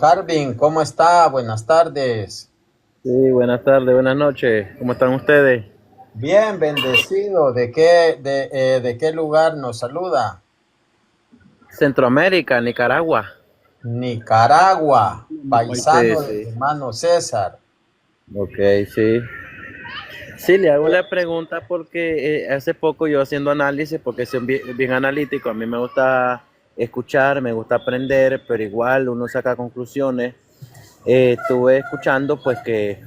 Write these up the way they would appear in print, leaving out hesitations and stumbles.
Harvin, ¿cómo está? Buenas tardes. Sí, buenas tardes, buenas noches. ¿Cómo están ustedes? Bien, bendecido. ¿De qué lugar nos saluda? Centroamérica, Nicaragua. Nicaragua, Sí, paisano del sí. hermano César. Ok, sí. Sí, le hago la pregunta porque hace poco yo haciendo análisis, porque soy bien analítico, a mí me gusta escuchar, me gusta aprender, pero igual uno saca conclusiones. Estuve escuchando pues que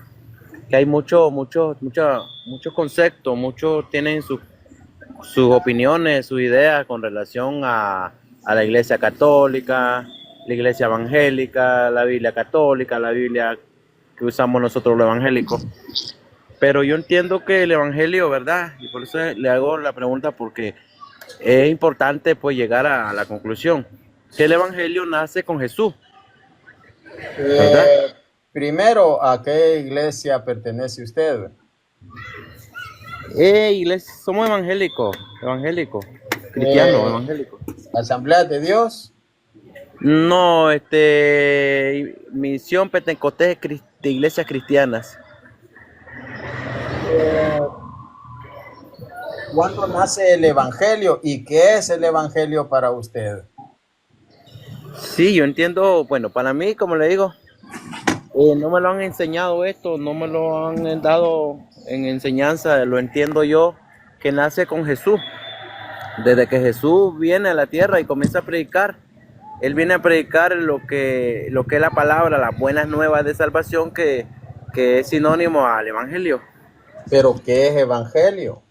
hay muchos conceptos, muchos tienen sus opiniones, sus ideas con relación a la iglesia católica, la iglesia evangélica, la Biblia católica, la Biblia que usamos nosotros los evangélicos. Pero yo entiendo que el evangelio, ¿verdad? Y por eso le hago la pregunta porque es importante pues llegar a la conclusión que el evangelio nace con Jesús, ¿verdad? Eh, Primero, ¿a qué iglesia pertenece usted? Iglesia, somos evangélicos, cristianos, Eh, evangélicos. ¿Asamblea de Dios? No, misión Pentecostés de iglesias cristianas. Eh, ¿Cuándo nace el evangelio y qué es el evangelio para usted? Sí, yo entiendo, bueno, para mí, como le digo, no me lo han enseñado esto, no me lo han dado en enseñanza, lo entiendo yo, que nace con Jesús. Desde que Jesús viene a la tierra y comienza a predicar, Él viene a predicar lo que es la palabra, las buenas nuevas de salvación, que es sinónimo al Evangelio. ¿Pero qué es evangelio?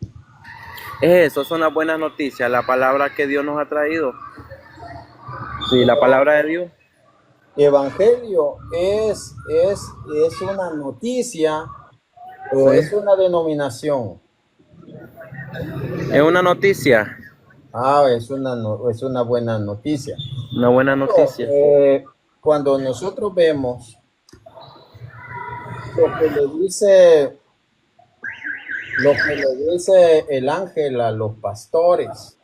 Eso son las buenas noticias, la palabra que Dios nos ha traído. Sí, la palabra de Dios. Evangelio es una noticia o Sí. es una denominación. Es una noticia, Ah, es una buena noticia. una buena noticia. Cuando nosotros vemos lo que le dice, lo que le dice el ángel a los pastores,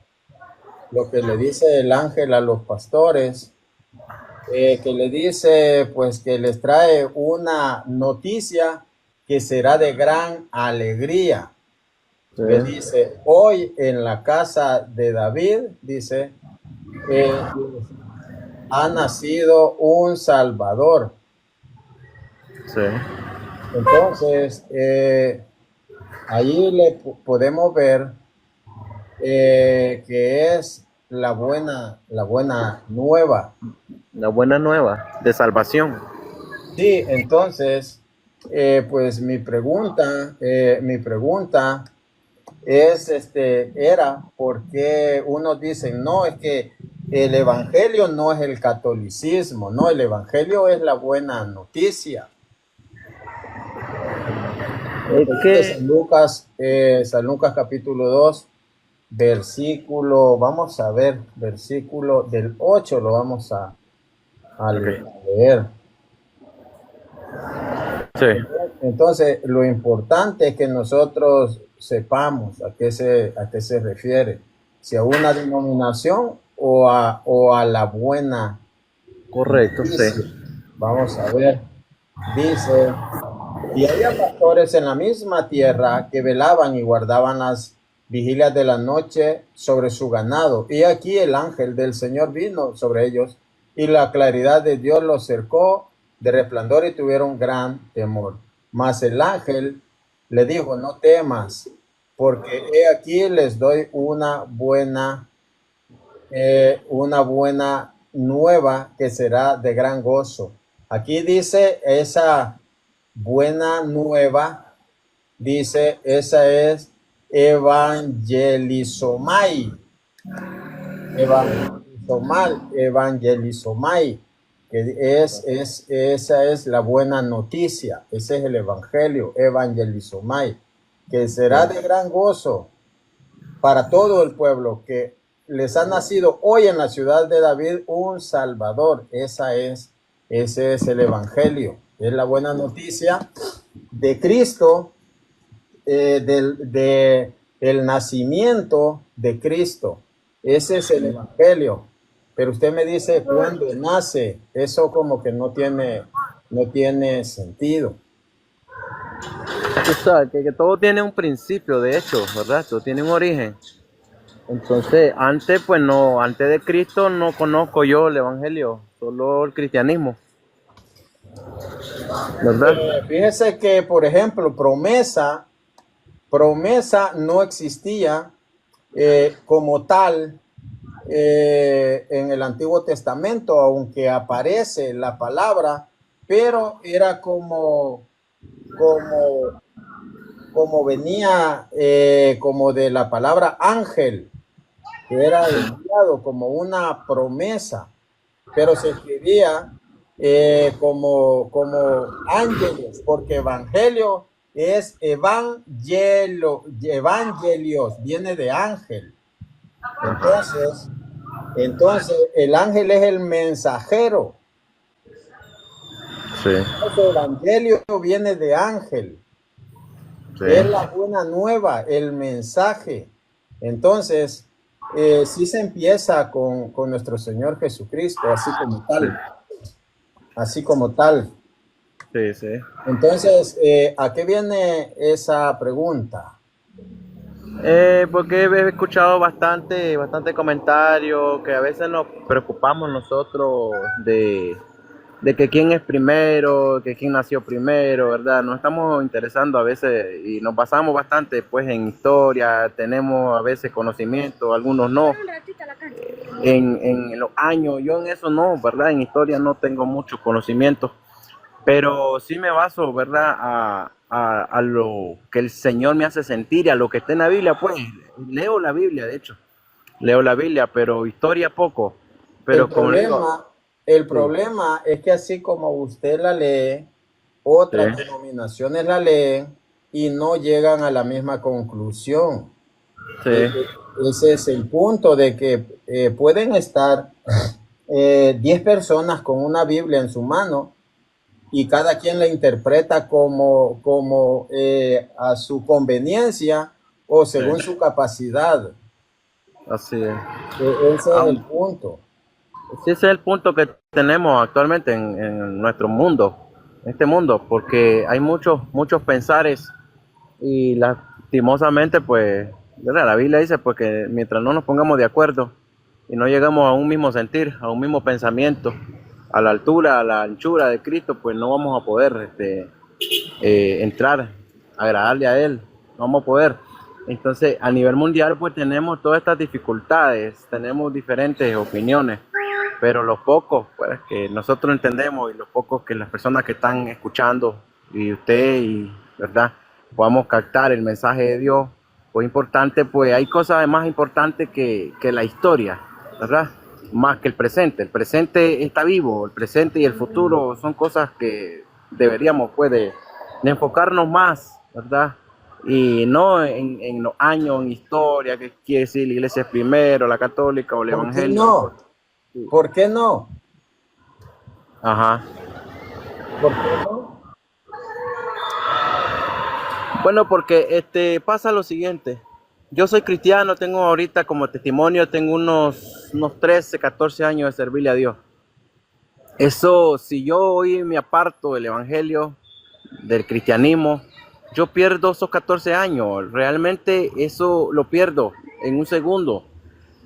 lo que le dice el ángel a los pastores, que le dice pues que les trae una noticia que será de gran alegría. Sí. Que dice, hoy en la casa de David, dice, eh, ha nacido un Salvador. Sí. Entonces, ahí podemos ver que es la buena nueva. La buena nueva de salvación. Sí, entonces, pues mi pregunta es, era porque unos dicen, no, es que el evangelio no es el catolicismo, no, el evangelio es la buena noticia. Es Dice que, San Lucas capítulo 2 versículo, vamos a ver, versículo del 8 lo vamos a okay. leer. Sí, Entonces, lo importante es que nosotros sepamos a qué se refiere, si a una denominación o a la buena correcto, sí. noticia. Vamos a ver, dice, y había pastores en la misma tierra que velaban y guardaban las vigilias de la noche sobre su ganado. Y aquí el ángel del Señor vino sobre ellos, y la claridad de Dios los cercó de resplandor y tuvieron gran temor. Mas el ángel le dijo, no temas, porque he aquí les doy una buena nueva que será de gran gozo. Aquí dice esa buena nueva, dice, esa es evangelizomai, evangelizomai, que esa es la buena noticia, ese es el evangelio, evangelizomai, que será de gran gozo para todo el pueblo, que les ha nacido hoy en la ciudad de David un Salvador. Ese es el Evangelio. Es la buena noticia de Cristo, el nacimiento de Cristo. Ese es el Evangelio. pero usted me dice cuándo nace. Eso como que no tiene sentido. Tú sabes que todo tiene un principio, de hecho, ¿verdad? Todo tiene un origen. Entonces, antes, pues no, antes de Cristo no conozco yo el Evangelio, solo el cristianismo, ¿verdad? Fíjese que, por ejemplo, promesa no existía como tal en el Antiguo Testamento, aunque aparece la palabra, pero era como, como venía como de la palabra ángel, que era enviado como una promesa, pero se escribía como ángeles, porque evangelio es evangelios, viene de ángel. Entonces el ángel es el mensajero. Sí, El evangelio viene de ángel. sí, Es la buena nueva, el mensaje. Entonces, sí se empieza con nuestro Señor Jesucristo, sí, así como tal. sí, sí. Entonces, ¿a qué viene esa pregunta? Porque he escuchado bastante comentarios que a veces nos preocupamos nosotros de que quién es primero, que quién nació primero, ¿verdad? Nos estamos interesando a veces y nos basamos bastante pues en historia, tenemos a veces conocimiento, algunos no, en los años, yo en eso no, ¿verdad? En historia no tengo mucho conocimiento, pero sí me baso, ¿verdad? A lo que el Señor me hace sentir y a lo que está en la Biblia, pues leo la Biblia, de hecho, leo la Biblia, pero historia poco, El pero como le digo, problema, el sí, problema es que así como usted la lee, sí, otras denominaciones la leen y no llegan a la misma conclusión. sí, Ese es el punto de que pueden estar 10 personas con una Biblia en su mano y cada quien la interpreta como a su conveniencia o sí, según su capacidad. así es. Ese es el punto. Sí, ese es el punto que tenemos actualmente en nuestro mundo, en este mundo, porque hay muchos pensares y lastimosamente, pues, ¿verdad? La Biblia dice pues que mientras no nos pongamos de acuerdo y no llegamos a un mismo sentir, a un mismo pensamiento, a la altura, a la anchura de Cristo, pues no vamos a poder entrar, agradarle a Él, no vamos a poder. Entonces, a nivel mundial, pues tenemos todas estas dificultades, tenemos diferentes opiniones, pero los pocos pues, que nosotros entendemos y los pocos que las personas que están escuchando y usted y verdad podamos captar el mensaje de Dios, pues importante, pues hay cosas más importantes que la historia, ¿verdad? Más que el presente. El presente está vivo, el presente y el futuro son cosas que deberíamos pues de enfocarnos más, ¿verdad? Y no en los años, en historia, que quiere decir la iglesia es primero, la católica o el ¿Por qué evangelio. no? ¿Por qué no? Ajá. ¿Por qué no? Bueno, porque pasa lo siguiente. Yo soy cristiano, tengo ahorita como testimonio, tengo unos 13, 14 años de servirle a Dios. Eso, si yo hoy me aparto del evangelio, del cristianismo, yo pierdo esos 14 años. Realmente eso lo pierdo en un segundo.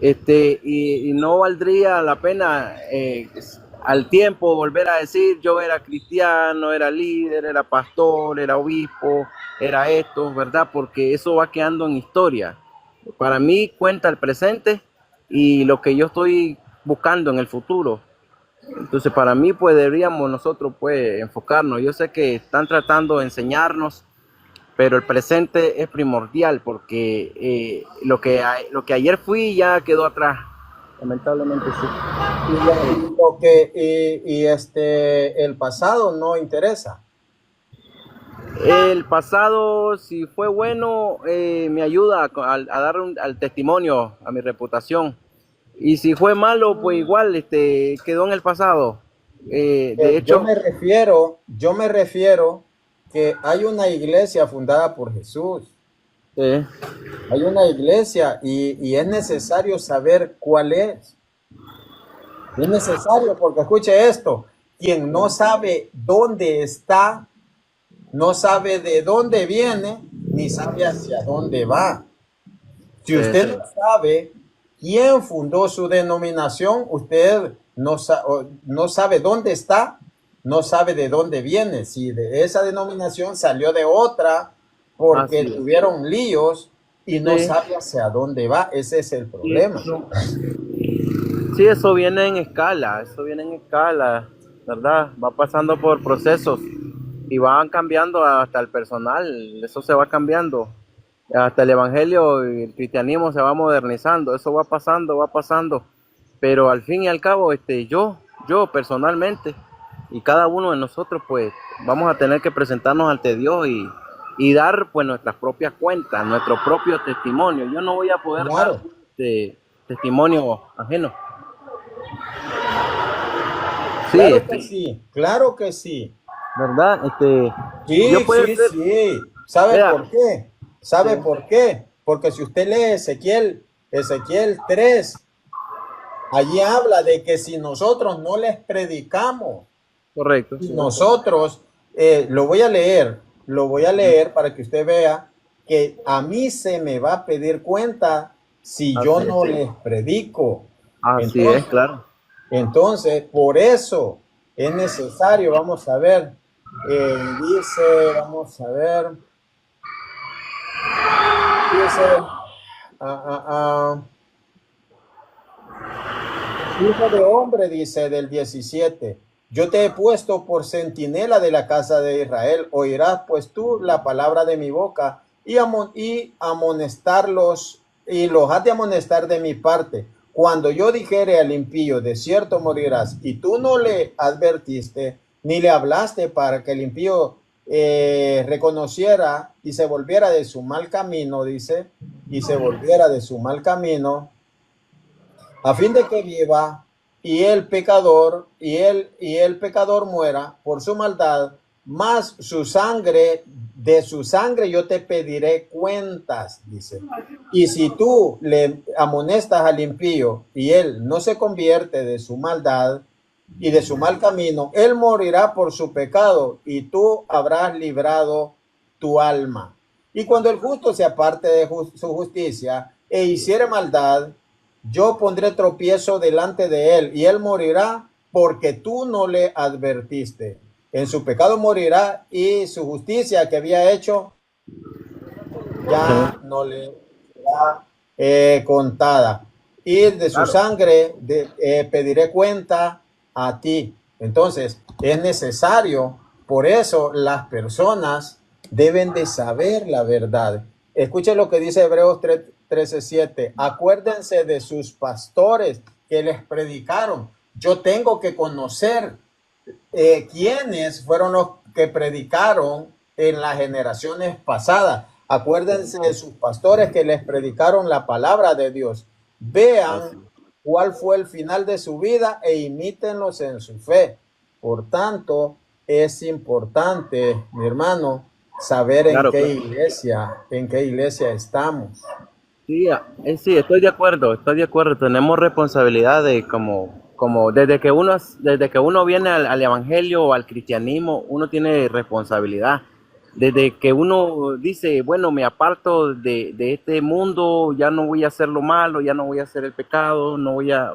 Y no valdría la pena al tiempo volver a decir yo era cristiano, era líder, era pastor, era obispo, era esto, ¿verdad? Porque eso va quedando en historia. Para mí cuenta el presente y lo que yo estoy buscando en el futuro. Entonces para mí pues deberíamos nosotros pues enfocarnos. Yo sé que están tratando de enseñarnos, pero el presente es primordial porque lo que ayer fui ya quedó atrás. Lamentablemente sí. El pasado no interesa. El pasado, si fue bueno, me ayuda a dar al testimonio, a mi reputación. Y si fue malo, pues igual quedó en el pasado. De hecho, Yo me refiero que hay una iglesia fundada por Jesús. eh, Hay una iglesia y es necesario saber cuál es. Es necesario porque escuche esto, quien no sabe dónde está, no sabe de dónde viene, ni sabe hacia dónde va. Si Sí, usted sí, no sabe quién fundó su denominación, usted no sabe dónde está, no sabe de dónde viene. Si de esa denominación salió de otra porque así es. tuvieron líos y no Sí, sabe hacia dónde va, ese es el sí, problema. sí, eso viene en escala, ¿verdad? Va pasando por procesos y van cambiando hasta el personal, eso se va cambiando. Hasta el evangelio y el cristianismo se va modernizando, eso va pasando, pero al fin y al cabo, yo personalmente y cada uno de nosotros, pues, vamos a tener que presentarnos ante Dios y dar, pues, nuestras propias cuentas, nuestro propio testimonio. Yo no voy a poder dar Claro, testimonio ajeno. Sí, claro que sí, claro que sí. ¿verdad? Yo Sí, puedo sí, ser, sí. ¿Sabe vea, por qué? sí, ¿Sabe por qué? Porque si usted lee Ezequiel 3, allí habla de que si nosotros no les predicamos, correcto, si sí. nosotros, lo voy a leer para que usted vea que a mí se me va a pedir cuenta si yo Así es, no les predico. así es, Entonces, claro. por eso es necesario, vamos a ver, vamos a ver, dice, ah, ah, ah, hijo de hombre, dice del 17, yo te he puesto por centinela de la casa de Israel, oirás pues tú la palabra de mi boca y amonestarlos, y los has de amonestar de mi parte. Cuando yo dijere al impío, de cierto morirás, y tú no le advertiste, ni le hablaste para que el impío reconociera y se volviera de su mal camino, dice, y se volviera de su mal camino, a fin de que viva y el pecador muera por su maldad, más su sangre, de su sangre yo te pediré cuentas, dice. Y si tú le amonestas al impío y él no se convierte de su maldad y de su mal camino, él morirá por su pecado y tú habrás librado tu alma. Y cuando el justo se aparte de su justicia e hiciere maldad, yo pondré tropiezo delante de él y él morirá porque tú no le advertiste. En su pecado morirá y su justicia que había hecho Sí, ya no le será contada. Y de su claro. sangre pediré cuenta a ti. Entonces, es necesario, por eso las personas deben de saber la verdad. Escuchen lo que dice Hebreos 13:7. Acuérdense de sus pastores que les predicaron. Yo tengo que conocer quiénes fueron los que predicaron en las generaciones pasadas. Acuérdense de sus pastores que les predicaron la palabra de Dios. Así. Vean cuál fue el final de su vida e imítenlos en su fe. Por tanto, es importante, mi hermano, saber Claro, claro. en qué iglesia estamos. Sí, sí, estoy de acuerdo. Tenemos responsabilidad de como desde que uno viene al evangelio o al cristianismo, uno tiene responsabilidad. Desde que uno dice, bueno, me aparto de este mundo, ya no voy a hacer lo malo, ya no voy a hacer el pecado,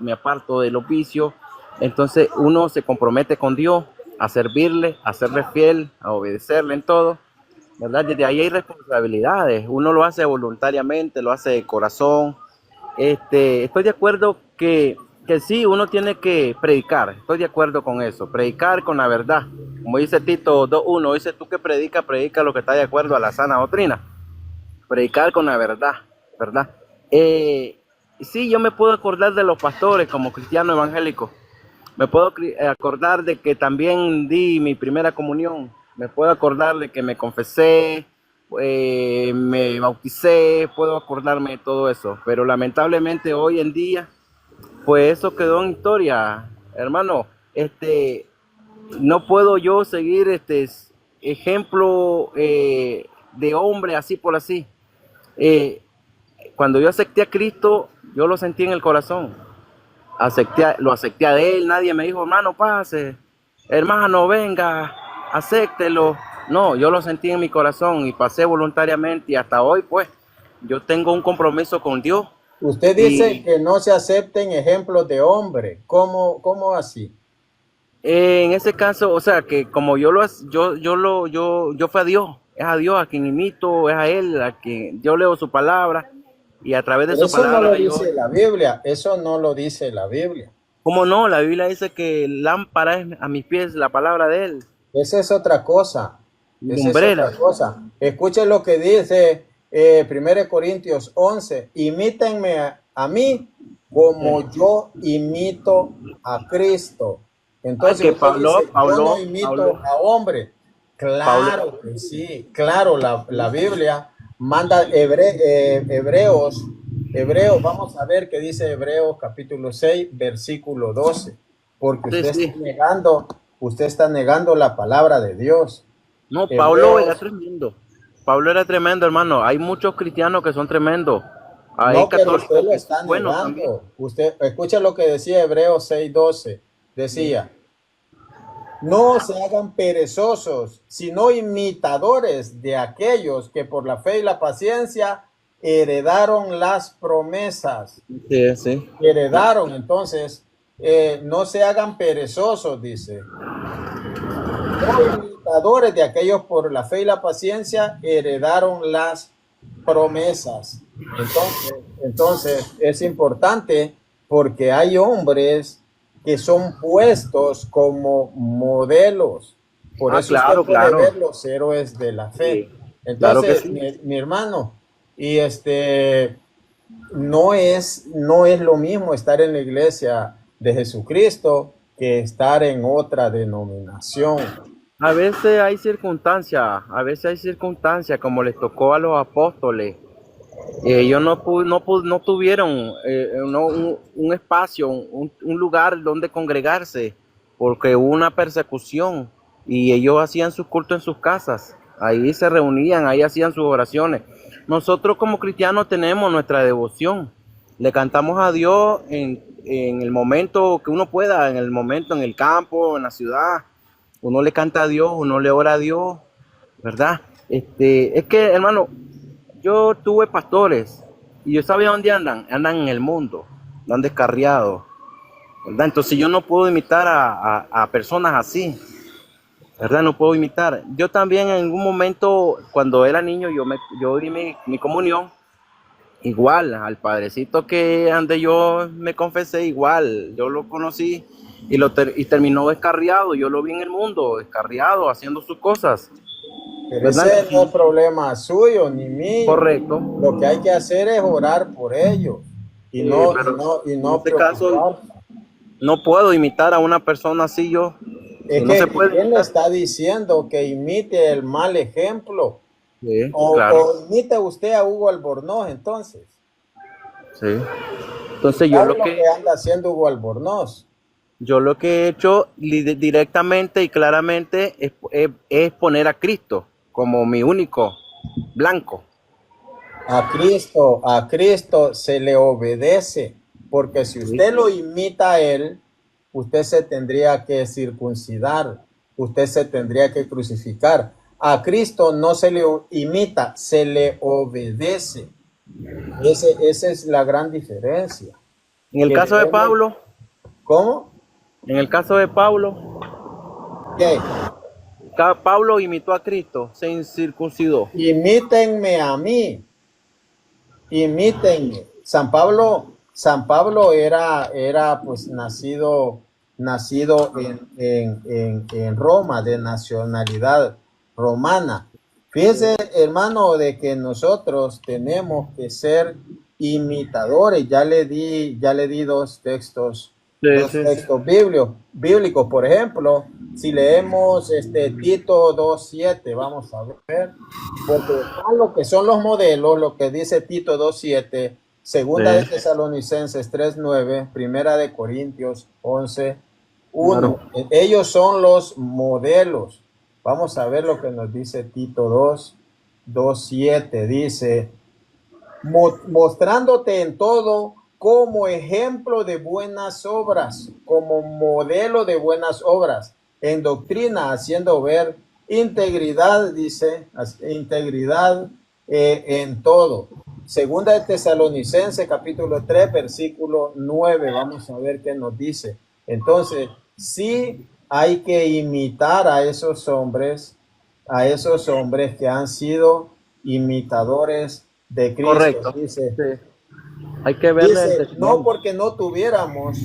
me aparto de los vicios. Entonces uno se compromete con Dios a servirle, a serle fiel, a obedecerle en todo. ¿Verdad? Desde ahí hay responsabilidades. Uno lo hace voluntariamente, lo hace de corazón. Estoy de acuerdo que sí, uno tiene que predicar. Estoy de acuerdo con eso. Predicar con la verdad. Como dice Tito 2:1, dice tú que predica lo que está de acuerdo a la sana doctrina. Predicar con la verdad, ¿verdad? Sí, yo me puedo acordar de los pastores como cristiano evangélico. Me puedo acordar de que también di mi primera comunión. Me puedo acordar de que me confesé, me bauticé, puedo acordarme de todo eso. Pero lamentablemente hoy en día, pues eso quedó en historia, hermano. No puedo yo seguir ejemplo de hombre así por así. Eh, Cuando yo acepté a Cristo, yo lo sentí en el corazón. lo acepté a él, nadie me dijo, hermano, pase, hermano, venga, acéptelo. No, yo lo sentí en mi corazón y pasé voluntariamente y hasta hoy, pues, yo tengo un compromiso con Dios. Usted dice Y que no se acepten ejemplos de hombre. ¿Cómo así? en ese caso, o sea, que como yo fui a Dios, es a Dios a quien imito, es a Él a quien yo leo su palabra y a través de Pero su eso no lo palabra yo, dice la Biblia. Eso no lo dice la Biblia. ¿cómo no? La Biblia dice que lámpara es a mis pies la palabra de Él, Esa es otra cosa. Esa es lumbrera. otra cosa. Escuchen lo que dice 1 Corintios 11. Imítenme a mí como yo imito a Cristo. Ah, Entonces que usted dice, yo no Pablo, imito a hombre. Pablo, Claro que sí. Claro, la Biblia manda Hebreos, vamos a ver qué dice Hebreos capítulo 6, versículo 12. Porque sí, sí. usted está negando la palabra de Dios. No, Pablo era Hebreos, tremendo. Pablo era tremendo, hermano. Hay muchos cristianos que son tremendos. Hay no, pero usted católicos lo que son está buenos también. negando. Usted, escucha lo que decía Hebreos 6:12. Decía, no se hagan perezosos, sino imitadores de aquellos que por la fe y la paciencia heredaron las promesas. Sí, sí. Heredaron, entonces, no se hagan perezosos, dice. No imitadores de aquellos por la fe y la paciencia heredaron las promesas. Entonces es importante porque hay hombres que son puestos como modelos. Por Ah, eso usted claro, puede claro. ver los héroes de la fe. Sí, claro que Entonces, sí. mi hermano, y no es lo mismo estar en la iglesia de Jesucristo que estar en otra denominación. A veces hay circunstancias como les tocó a los apóstoles. Ellos no tuvieron un espacio, un lugar donde congregarse, porque hubo una persecución y ellos hacían sus cultos en sus casas. Ahí se reunían, ahí hacían sus oraciones. Nosotros como cristianos tenemos nuestra devoción. Le cantamos a Dios en el momento que uno pueda, en el momento, en el campo, en la ciudad. Uno le canta a Dios, uno le ora a Dios, ¿verdad? Es que, hermano, yo tuve pastores y yo sabía dónde andan en el mundo, andan descarriados, ¿verdad? Entonces yo no puedo imitar a personas así, ¿verdad? No puedo imitar. Yo también en un momento, cuando era niño, yo di mi comunión, igual, al padrecito que ande yo me confesé, igual, yo lo conocí y terminó descarriado, yo lo vi en el mundo, descarriado, haciendo sus cosas, Pero ¿verdad? ese no es Entonces, problema suyo ni mío. correcto. Lo que hay que hacer es orar por ellos y no, y Pero no, y en no este caso, preocuparse. no puedo imitar a una persona así yo. Es Si no se que, puede ¿quién le imitar. está diciendo que imite el mal ejemplo? Sí, O, claro. o imite usted a Hugo Albornoz, entonces. Sí. Entonces ¿Sabe lo que anda haciendo Hugo Albornoz? yo lo que he hecho directamente y claramente es poner a Cristo como mi único blanco. A Cristo se le obedece, porque si Sí. usted lo imita a él, usted se tendría que circuncidar, usted se tendría que crucificar. A Cristo no se le imita, se le obedece. Esa es la gran diferencia. En el Que caso de debemos, Pablo, ¿cómo? en el caso de Pablo, ¿Qué? Pablo imitó a Cristo, se incircuncidó. Imítenme a mí, imítenme. San Pablo era pues nacido en Roma, de nacionalidad romana. Fíjese, hermano, de que nosotros tenemos que ser imitadores. Ya le di Sí, dos sí. textos bíblicos. Por ejemplo, si leemos Tito 2:7, vamos a ver, porque están lo que son los modelos, lo que dice Tito 2:7, segunda de Sí, Tesalonicenses 3:9, primera de Corintios 11:1. claro. Ellos son los modelos. Vamos a ver lo que nos dice Tito 2:7. Dice, mostrándote en todo como ejemplo de buenas obras, como modelo de buenas obras, en doctrina, haciendo ver integridad, dice, integridad en todo. Segunda de Tesalonicenses, capítulo 3, versículo 9. Vamos a ver qué nos dice. Entonces, sí hay que imitar a esos hombres que han sido imitadores de Cristo. Correcto. Dice, Sí. Hay que verle el no testimonio. porque no tuviéramos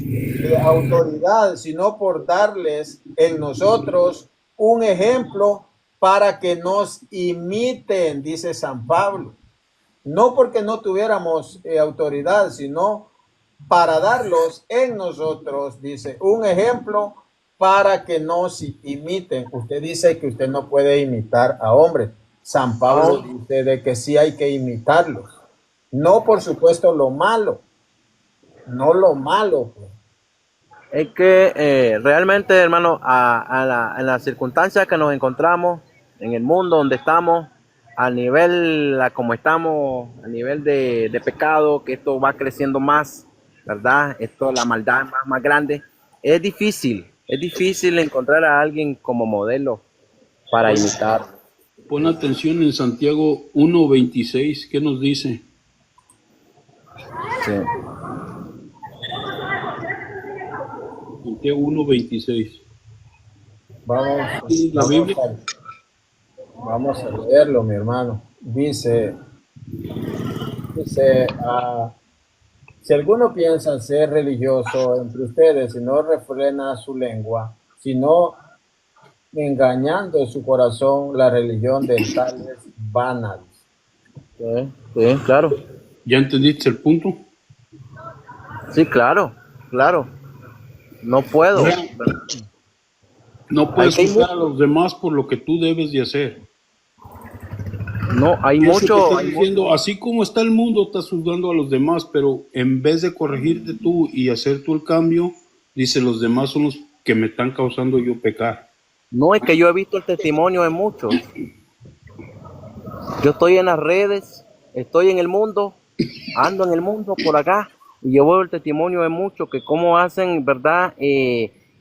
autoridad, sino por darles en nosotros un ejemplo para que nos imiten, dice San Pablo. No porque no tuviéramos autoridad, sino para darlos en nosotros, dice, un ejemplo para que nos imiten. Usted dice que usted no puede imitar a hombres. San Pablo dice de que sí hay que imitarlos. No, por supuesto, lo malo. No lo malo. Pues. Es que realmente, hermano, en las circunstancias que nos encontramos, en el mundo donde estamos, a nivel, como estamos, a nivel de pecado, que esto va creciendo más, ¿verdad? Esto, la maldad más grande, es difícil encontrar a alguien como modelo para imitar. Pon atención en Santiago 1:26, ¿qué nos dice? Sí. Santiago 1:26. Vamos a leerlo, mi hermano. Dice, si alguno piensa ser religioso entre ustedes y no refrena su lengua, sino engañando su corazón, la religión de tales vana. Sí, claro. ¿Ya entendiste el punto? Sí, claro. No puedo. No puedes juzgar a los demás por lo que tú debes de hacer. No, hay mucho. Así como está el mundo, estás juzgando a los demás, pero en vez de corregirte tú y hacer tú el cambio, dice, los demás son los que me están causando yo pecar. No, es que yo he visto el testimonio de muchos. Yo estoy en las redes, estoy en el mundo, ando en el mundo por acá, y yo veo el testimonio de muchos que cómo hacen, ¿verdad?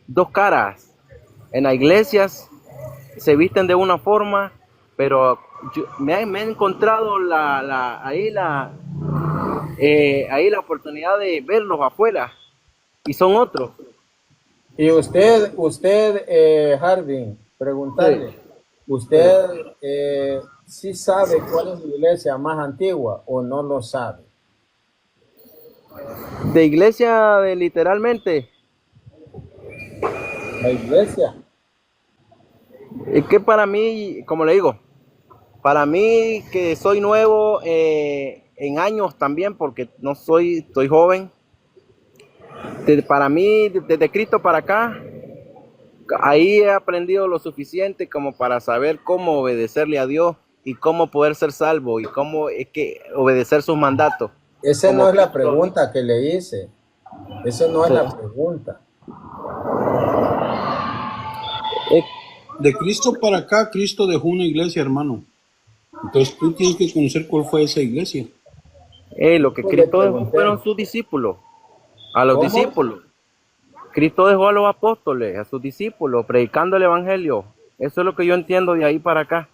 Dos caras. En las iglesias se visten de una forma, pero me he encontrado ahí la oportunidad de verlos afuera, y son otros. Y usted, Harding, preguntarle, sí. ¿Usted sí sabe cuál es la iglesia más antigua o no lo sabe? ¿De iglesia literalmente? La iglesia. Es que para mí, como le digo, para mí que soy nuevo en años también, porque estoy joven. Para mí, desde Cristo para acá, ahí he aprendido lo suficiente como para saber cómo obedecerle a Dios y cómo poder ser salvo y cómo es que obedecer sus mandatos. Esa no es la pregunta que le hice. Esa no es la pregunta. De Cristo para acá, Cristo dejó una iglesia, hermano. Entonces tú tienes que conocer cuál fue esa iglesia. Lo que Cristo dejó fueron sus discípulos. A los discípulos. Cristo dejó a los apóstoles, a sus discípulos, predicando el evangelio. Eso es lo que yo entiendo de ahí para acá.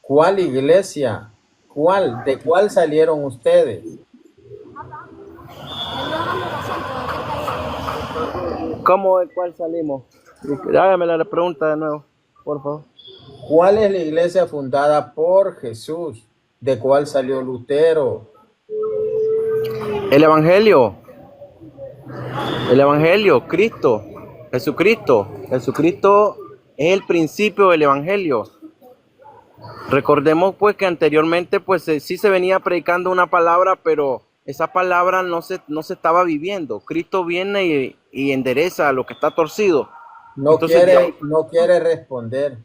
¿Cuál iglesia? ¿Cuál? ¿De cuál salieron ustedes? ¿Cómo de cuál salimos? Hágame la pregunta de nuevo, por favor. ¿Cuál es la iglesia fundada por Jesús? ¿De cuál salió Lutero? El evangelio. El evangelio, Cristo, Jesucristo. Jesucristo es el principio del evangelio. Recordemos pues que anteriormente pues sí se venía predicando una palabra, pero esa palabra no se estaba viviendo. Cristo viene y endereza lo que está torcido. No quiere responder.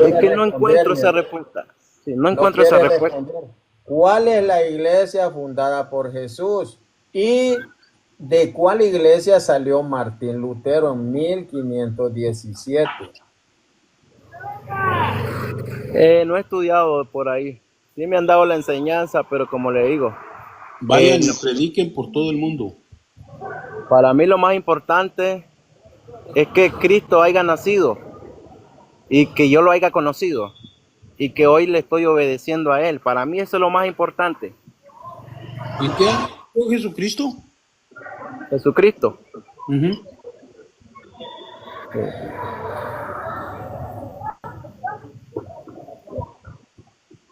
Es que no encuentro esa respuesta. Sí, no encuentro esa respuesta. ¿Cuál es la iglesia fundada por Jesús? ¿Y de cuál iglesia salió Martín Lutero en 1517? No he estudiado por ahí. Sí me han dado la enseñanza, pero como le digo, Vayan Eh, y prediquen por todo el mundo. para mí lo más importante es que Cristo haya nacido y que yo lo haya conocido y que hoy le estoy obedeciendo a Él. Para mí eso es lo más importante. ¿En qué año nació Jesucristo? Jesucristo. Ujú.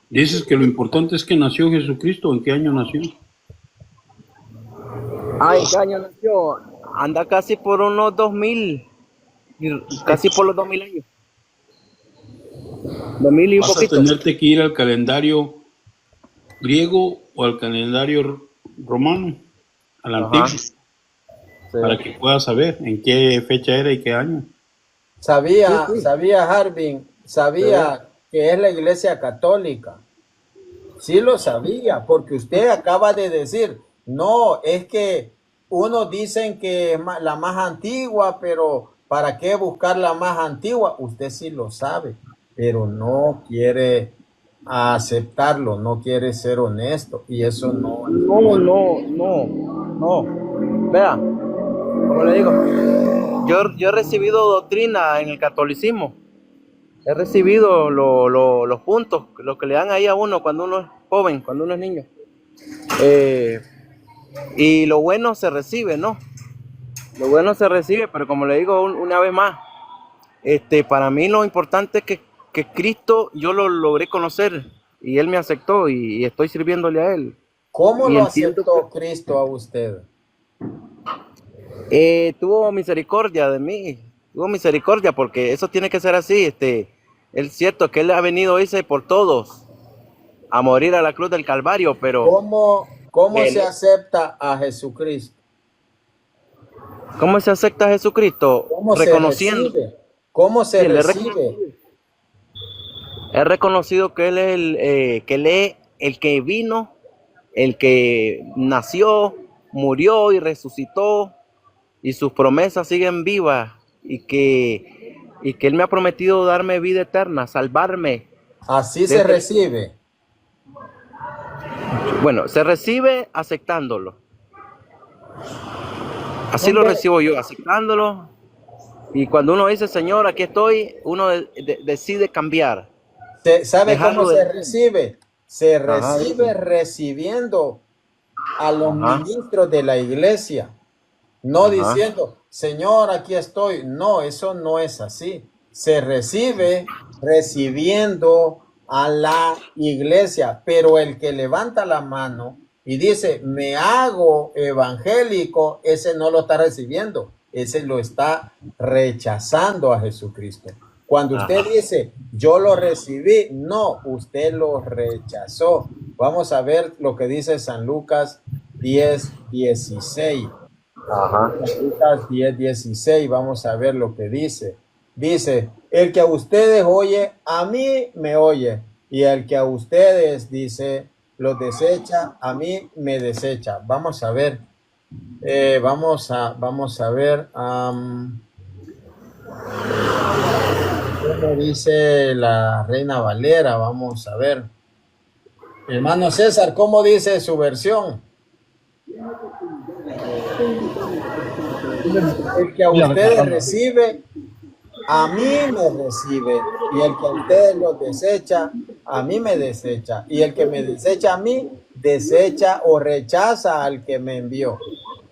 Dices que lo importante es que nació Jesucristo. ¿En qué año nació? ¿En qué año nació? Anda casi por unos 2000, casi por los 2000 años. 2000 y un Vas a poquito. tenerte que ir al calendario griego o al calendario romano, al Ajá. antiguo, Sí. para que puedas saber en qué fecha era y qué año. Sabía, Sí. sabía Harbin, sabía que es la iglesia católica. Sí lo sabía, porque usted acaba de decir, no, es que unos dicen que es la más antigua, pero ¿para qué buscar la más antigua? Usted sí lo sabe, pero no quiere aceptarlo, no quiere ser honesto, y eso no es No, bueno. no, no, no. Vea, como le digo, yo he recibido doctrina en el catolicismo. He recibido los puntos, lo que le dan ahí a uno cuando uno es joven, cuando uno es niño. Eh, y lo bueno se recibe, ¿no? Lo bueno se recibe, pero como le digo una vez más, para mí lo importante es que Cristo yo lo logré conocer y Él me aceptó y estoy sirviéndole a Él. ¿Cómo Y lo entiendo que aceptó Cristo a usted? tuvo misericordia de mí, tuvo misericordia porque eso tiene que ser así. Es cierto que Él ha venido, dice, por todos a morir a la cruz del Calvario, pero ¿Cómo Él, se acepta a Jesucristo? ¿cómo se acepta a Jesucristo? ¿Cómo se Reconociendo, recibe? ¿Cómo se sí, recibe? he reconocido que Él es el que vino, el que nació, murió y resucitó y sus promesas siguen vivas y que Él me ha prometido darme vida eterna, salvarme Así de se este. recibe. Bueno, se recibe aceptándolo. Así lo ¿Dónde- recibo yo, aceptándolo. Y cuando uno dice, Señor, aquí estoy, uno decide cambiar, ¿Sabe cómo dejarlo del se mundo. recibe? Se Ajá, recibe recibiendo a los ajá, ministros de la iglesia, no ajá. diciendo, Señor, aquí estoy. No, eso no es así. Se recibe recibiendo a la iglesia, pero el que levanta la mano y dice, me hago evangélico, ese no lo está recibiendo, ese lo está rechazando a Jesucristo. Cuando usted Ajá. dice, yo lo recibí, no, usted lo rechazó. Vamos a ver lo que dice San Lucas 10:16. Ajá. San Lucas 10:16, vamos a ver lo que dice. Dice, el que a ustedes oye, a mí me oye. Y el que a ustedes, dice, los desecha, a mí me desecha. Vamos a ver, vamos a ver cómo dice la Reina Valera. Vamos a ver. Hermano César, ¿cómo dice su versión? El que a ustedes recibe, a mí me recibe, y el que a ustedes los desecha, a mí me desecha, y el que me desecha a mí, desecha o rechaza al que me envió.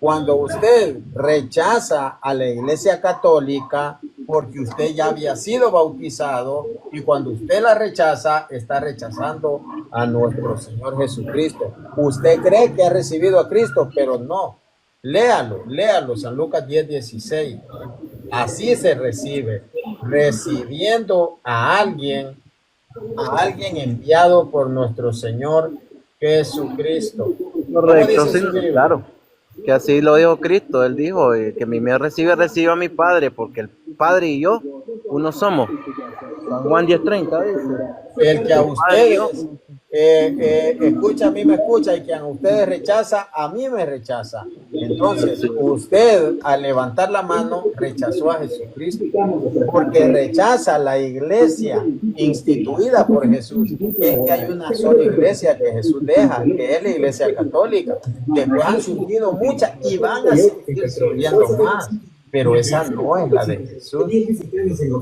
Cuando usted rechaza a la Iglesia Católica, porque usted ya había sido bautizado, y cuando usted la rechaza, está rechazando a nuestro Señor Jesucristo. Usted cree que ha recibido a Cristo, pero no. Léalo, San Lucas 10:16. Así se recibe, recibiendo a alguien enviado por nuestro Señor Jesucristo. ¿Cómo Correcto, dice sí, su Biblia? claro. Que así lo dijo Cristo. Él dijo que mi me recibe, recibe a mi Padre, porque el Padre y yo, uno somos. San Juan 10:30 dice. El que a El Padre y yo, ustedes, escucha, a mí me escucha, y quien a ustedes rechaza, a mí me rechaza. Entonces, Sí, usted al levantar la mano rechazó a Jesucristo, porque rechaza la iglesia instituida por Jesús. Es que hay una sola iglesia que Jesús deja, que es la iglesia católica. Después han surgido muchas y van a seguir surgiendo más, pero esa no es la de Jesús.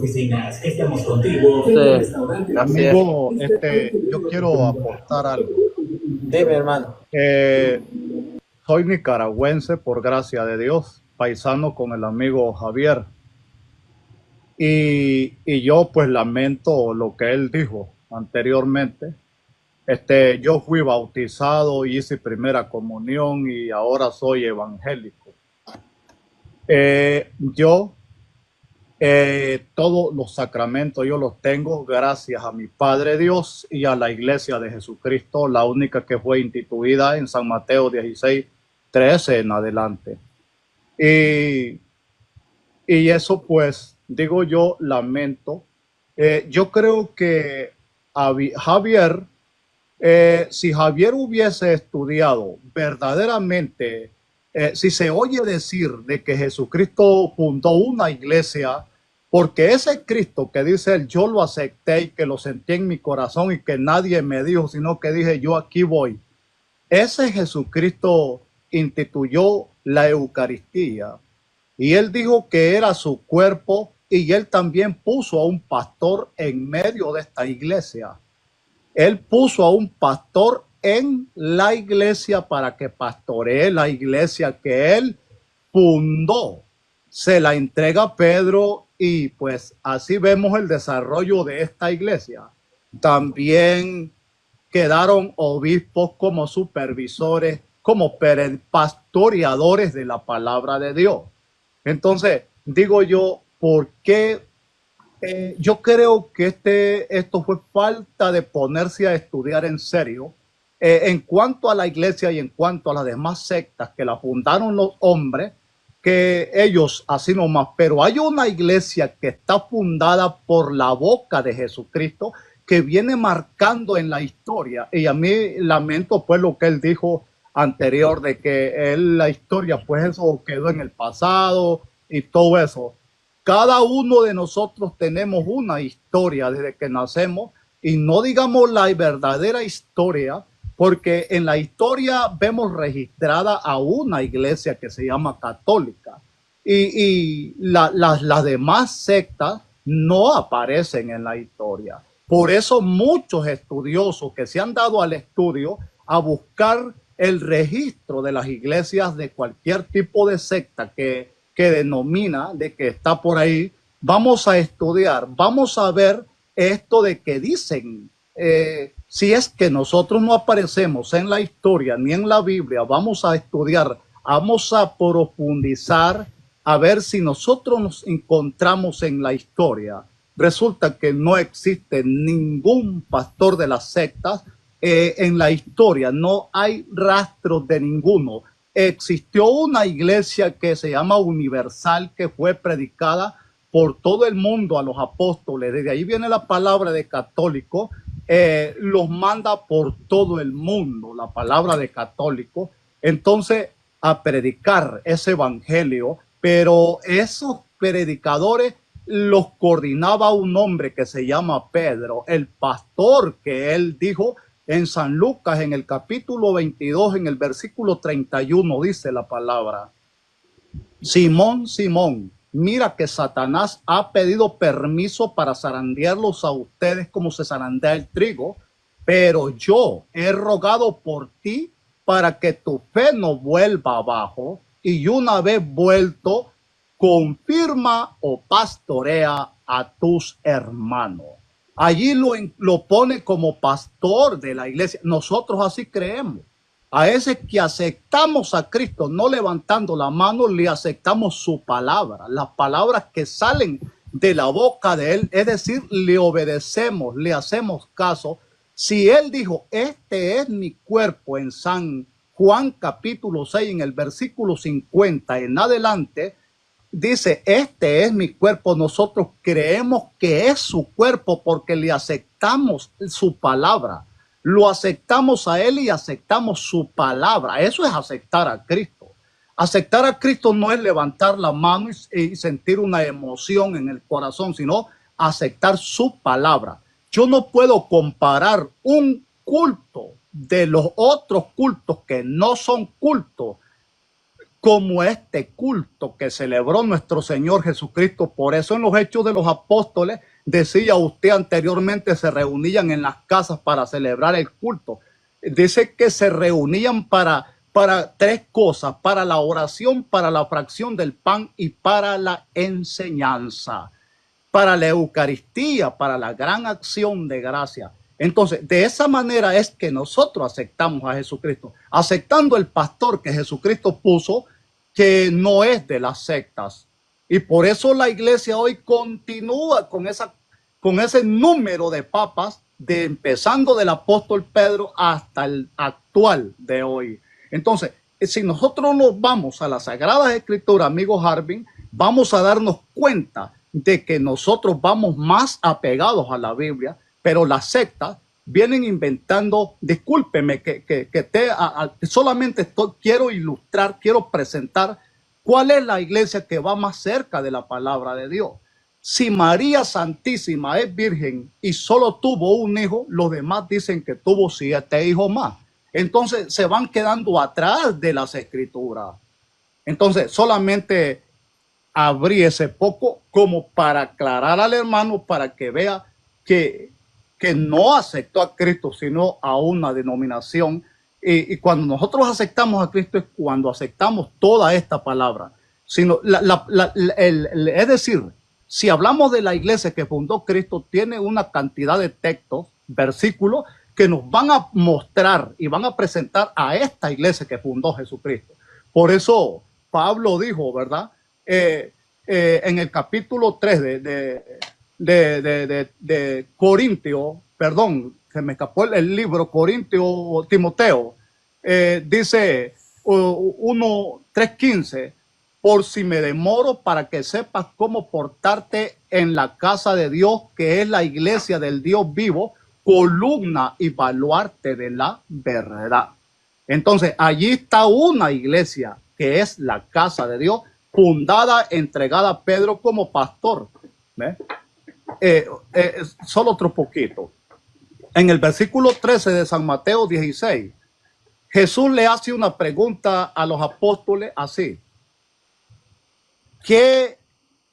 sí, así es. Amigo, yo quiero aportar algo. Dime, hermano. Eh, Soy nicaragüense por gracia de Dios, paisano con el amigo Javier. Y yo pues lamento lo que él dijo anteriormente. Yo fui bautizado, hice primera comunión y ahora soy evangélico. Yo todos los sacramentos yo los tengo gracias a mi Padre Dios y a la Iglesia de Jesucristo, la única que fue instituida en San Mateo 16:13 en adelante. Y eso pues, digo yo, lamento. Yo creo que Javier, si Javier hubiese estudiado verdaderamente, si se oye decir de que Jesucristo fundó una iglesia, porque ese Cristo que dice él, yo lo acepté y que lo sentí en mi corazón y que nadie me dijo, sino que dije, yo aquí voy. Ese Jesucristo instituyó la Eucaristía y él dijo que era su cuerpo y él también puso a un pastor en medio de esta iglesia. Él puso a un pastor en la iglesia para que pastoree la iglesia que él fundó. Se la entrega a Pedro y pues así vemos el desarrollo de esta iglesia. También quedaron obispos como supervisores, como pastoreadores de la palabra de Dios. Entonces, digo yo, ¿por qué? Yo creo que esto fue falta de ponerse a estudiar en serio. En cuanto a la iglesia y en cuanto a las demás sectas que la fundaron los hombres, que ellos así nomás, pero hay una iglesia que está fundada por la boca de Jesucristo, que viene marcando en la historia. Y a mí lamento pues lo que él dijo anterior, de que la historia pues eso quedó en el pasado y todo eso. Cada uno de nosotros tenemos una historia desde que nacemos, y no digamos la verdadera historia, porque en la historia vemos registrada a una iglesia que se llama católica, y las demás sectas no aparecen en la historia. Por eso muchos estudiosos que se han dado al estudio a buscar el registro de las iglesias de cualquier tipo de secta que denomina, de que está por ahí, vamos a estudiar, vamos a ver esto de que dicen, si es que nosotros no aparecemos en la historia ni en la Biblia, vamos a estudiar, vamos a profundizar, a ver si nosotros nos encontramos en la historia. Resulta que no existe ningún pastor de las sectas en la historia, no hay rastros de ninguno. Existió una iglesia que se llama Universal, que fue predicada por todo el mundo a los apóstoles. Desde ahí viene la palabra de católico. Los manda por todo el mundo, la palabra de católico. Entonces, a predicar ese evangelio, pero esos predicadores los coordinaba un hombre que se llama Pedro, el pastor que él dijo en San Lucas, en el capítulo 22, en el versículo 31, dice la palabra: Simón, Simón, mira que Satanás ha pedido permiso para zarandearlos a ustedes como se zarandea el trigo, pero yo he rogado por ti para que tu fe no vuelva abajo, y una vez vuelto, confirma o pastorea a tus hermanos. Allí lo pone como pastor de la iglesia. Nosotros así creemos. A ese que aceptamos a Cristo, no levantando la mano, le aceptamos su palabra, las palabras que salen de la boca de él, es decir, le obedecemos, le hacemos caso. Si él dijo, este es mi cuerpo, en San Juan capítulo 6, en el versículo 50 en adelante, dice, este es mi cuerpo, nosotros creemos que es su cuerpo porque le aceptamos su palabra. Lo aceptamos a Él y aceptamos su palabra. Eso es aceptar a Cristo. Aceptar a Cristo no es levantar la mano y sentir una emoción en el corazón, sino aceptar su palabra. Yo no puedo comparar un culto de los otros cultos que no son cultos como este culto que celebró nuestro Señor Jesucristo. Por eso en los Hechos de los Apóstoles decía usted anteriormente, se reunían en las casas para celebrar el culto. Dice que se reunían para tres cosas: para la oración, para la fracción del pan y para la enseñanza, para la Eucaristía, para la gran acción de gracia. Entonces, de esa manera es que nosotros aceptamos a Jesucristo, aceptando el pastor que Jesucristo puso, que no es de las sectas. Y por eso la iglesia hoy continúa con ese número de papas, empezando del apóstol Pedro hasta el actual de hoy. Entonces, si nosotros nos vamos a las Sagradas Escrituras, amigo Harvin, vamos a darnos cuenta de que nosotros vamos más apegados a la Biblia, pero las sectas vienen inventando, discúlpeme solamente quiero ilustrar, quiero presentar cuál es la iglesia que va más cerca de la palabra de Dios. Si María Santísima es virgen y solo tuvo un hijo, los demás dicen que tuvo 7 hijos más. Entonces se van quedando atrás de las escrituras. Entonces solamente abrí ese poco como para aclarar al hermano, para que vea que no aceptó a Cristo, sino a una denominación. Y cuando nosotros aceptamos a Cristo es cuando aceptamos toda esta palabra. Es decir, si hablamos de la iglesia que fundó Cristo, tiene una cantidad de textos, versículos, que nos van a mostrar y van a presentar a esta iglesia que fundó Jesucristo. Por eso Pablo dijo, ¿verdad? En el capítulo 3 de Corintio, perdón, se me escapó el libro, Timoteo, dice 3:15, por si me demoro, para que sepas cómo portarte en la casa de Dios, que es la iglesia del Dios vivo, columna y baluarte de la verdad. Entonces, allí está una iglesia que es la casa de Dios, fundada, entregada a Pedro como pastor. Solo otro poquito. En el versículo 13 de San Mateo 16, Jesús le hace una pregunta a los apóstoles así: ¿Qué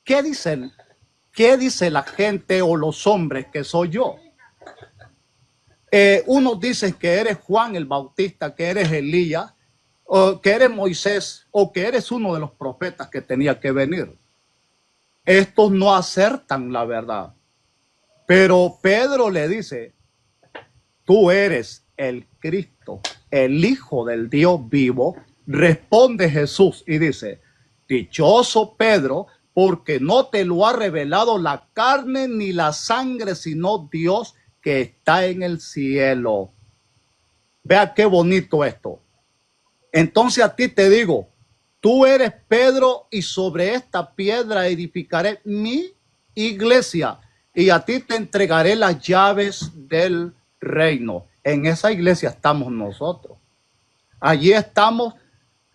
dice la gente o los hombres que soy yo? Unos dicen que eres Juan el Bautista, que eres Elías, o que eres Moisés, o que eres uno de los profetas que tenía que venir. Estos no acertan la verdad. Pero Pedro le dice: tú eres el Cristo, el Hijo del Dios vivo. Responde Jesús y dice: dichoso Pedro, porque no te lo ha revelado la carne ni la sangre, sino Dios que está en el cielo. Vea qué bonito esto. Entonces a ti te digo, tú eres Pedro, y sobre esta piedra edificaré mi iglesia, y a ti te entregaré las llaves del reino. En esa iglesia estamos nosotros. Allí estamos